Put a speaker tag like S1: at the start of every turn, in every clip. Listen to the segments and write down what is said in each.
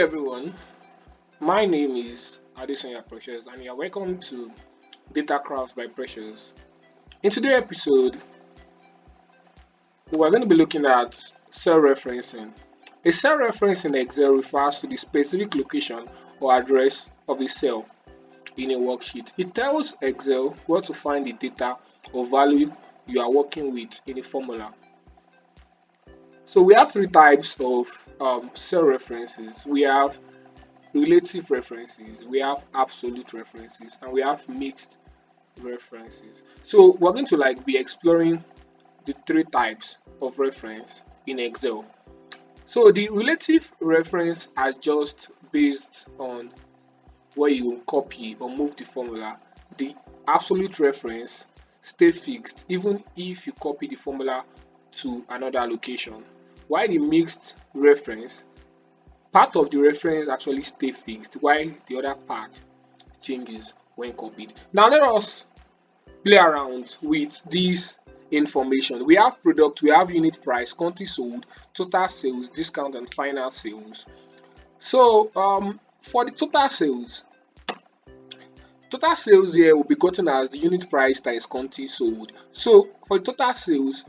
S1: everyone, my name is Adesanya Precious and you are welcome to Data Crafts by Precious. In today's episode, we are going to be looking at cell referencing. A cell reference in Excel refers to the specific location or address of a cell in a worksheet. It tells Excel where to find the data or value you are working with in a formula. So we have three types of cell references. We have relative references, we have absolute references, and we have mixed references. So we're going to be exploring the three types of reference in Excel. So the relative reference are just based on where you copy or move the formula. The absolute reference stay fixed even if you copy the formula to another location. While the mixed reference, part of the reference actually stay fixed while the other part changes when copied. Now let us play around with this information. We have product, we have unit price, quantity sold, total sales, discount, and final sales. So for the total sales here will be gotten as the unit price times quantity sold. So for the total sales,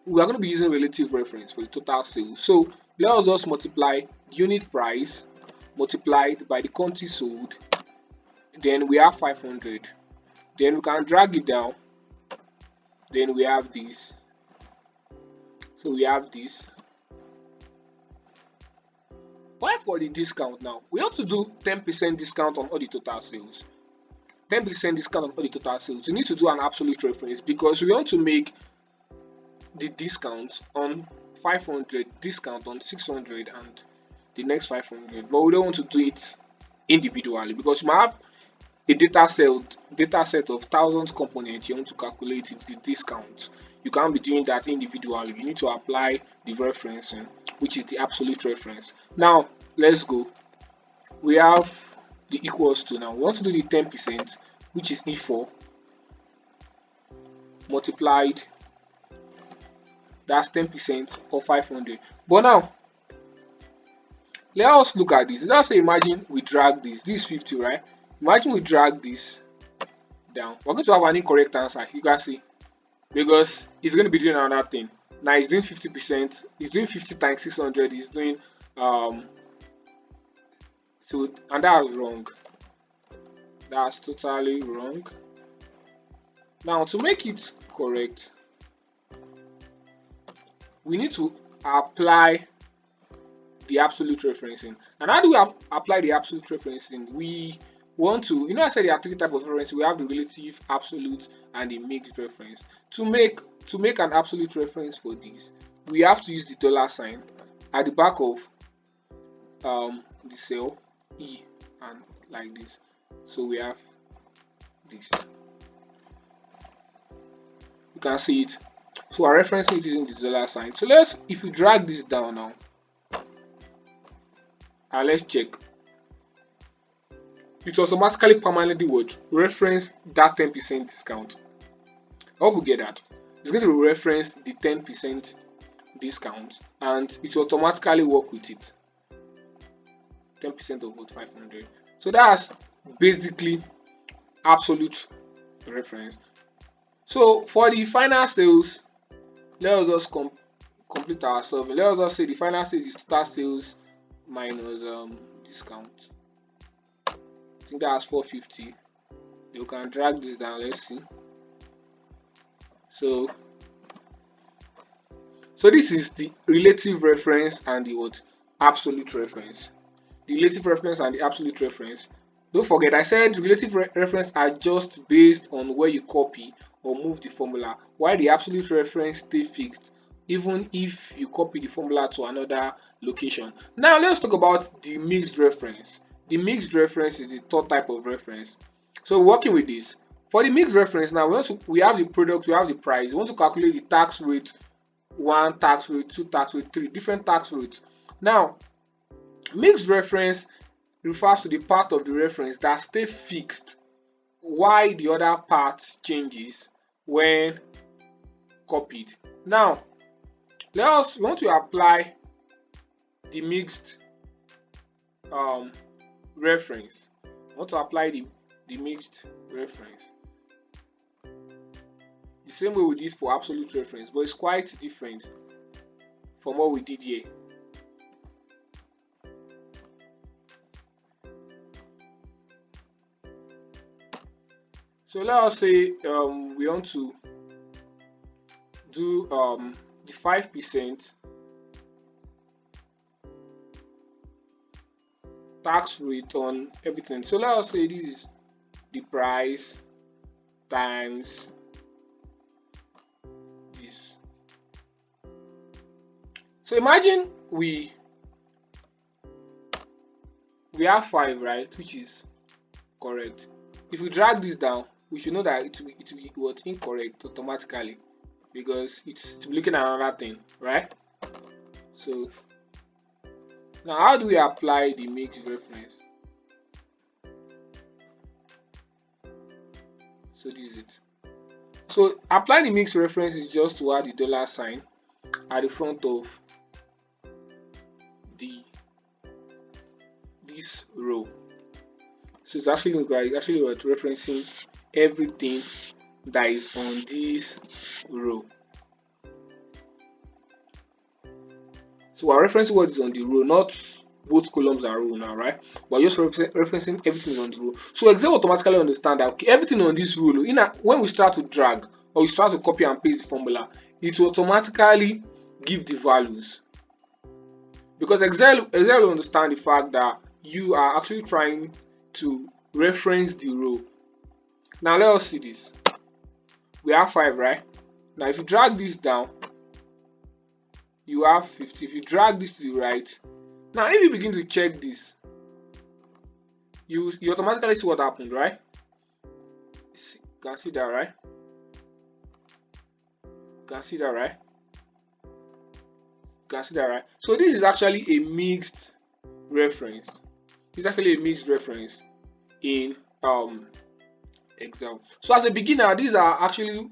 S1: we are going to be using relative reference for the total sales. So let us just multiply the unit price multiplied by the quantity sold, then we have 500. Then we can drag it down, then we have this. So we have this. Why for the discount now? We want to do 10% discount on all the total sales. 10% discount on all the total sales. You need to do an absolute reference because we want to make the discount on 500, discount on 600, and the next 500. But we don't want to do it individually because you might have a data set of thousands components you want to calculate the discount. You can't be doing that individually. You need to apply the referencing, which is the absolute reference. Now let's go. We have the equals to. Now we want to do the 10%, which is E4 multiplied, that's 10% of 500. But now let us look at this. Let's say imagine we drag this is 50, right? Imagine we drag this down. We're going to have an incorrect answer. You can see because it's going to be doing another thing. Now it's doing 50%. It's doing 50 times 600. It's doing so, and that's wrong. That's totally wrong. Now to make it correct, we need to apply the absolute referencing. And how do we apply the absolute referencing? We want to, I said there are three types of reference. We have the relative, absolute, and the mixed reference. To make an absolute reference for this, we have to use the dollar sign at the back of the cell E and like this. So we have this. You can see it. So we're referencing it using the dollar sign. So if we drag this down now, and let's check. It automatically permanently would reference that 10% discount. I hope we get that. It's going to reference the 10% discount and it will automatically work with it. 10% of what 500. So that's basically absolute reference. So for the final sales, let us just complete our solving. Let us just say the final sales is total sales minus discount. I think that's 450. You can drag this down. Let's see. So this is the relative reference and the absolute reference. The relative reference and the absolute reference. Don't forget, I said relative reference are just based on where you copy or move the formula, while the absolute reference stay fixed even if you copy the formula to another location. Now let's talk about the mixed reference. The mixed reference is the third type of reference. So working with this, for the mixed reference now, we have the product, we have the price. We want to calculate the tax rate, 1 tax rate, 2 tax rate, 3 different tax rates. Now mixed reference refers to the part of the reference that stay fixed while the other part changes when copied. Now we want to apply the mixed um, reference. I want to apply the mixed reference. The same way we did for absolute reference, but it's quite different from what we did here. So let us say we want to do the 5% tax rate on everything. So let us say this is the price times this. So imagine we have 5, right, which is correct. If we drag this down, we should know that it will be what incorrect automatically, because it's looking at another thing, right? So now how do we apply the mixed reference? So this is it. So applying the mixed reference is just to add the dollar sign at the front of this row. So it's actually we're referencing everything that is on this row. So we're referencing what is on the row, not both columns are row now, right? We're just referencing everything on the row. So Excel automatically understand that okay, everything on this row, when we start to drag or we start to copy and paste the formula, it will automatically give the values. Because Excel will understand the fact that you are actually trying to reference the row. Now let us see this. We have 5, right? Now if you drag this down, you have 50. If you drag this to the right, now if you begin to check this, you automatically see what happened, right? You can see that, right? You can see that, right? You can see that, right? So this is actually a mixed reference. It's actually a mixed reference in Excel. So as a beginner, these are actually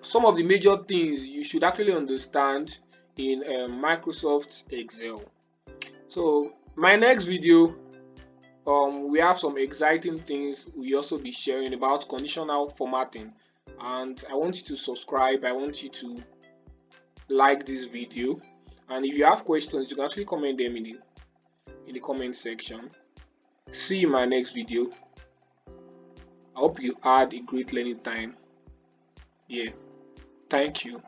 S1: some of the major things you should actually understand in Microsoft Excel. So my next video, we have some exciting things we also be sharing about conditional formatting, and I want you to subscribe. I want you to like this video, and if you have questions, you can actually comment them in the comment section. See you in my next video. I hope you had a great learning time. Yeah, thank you.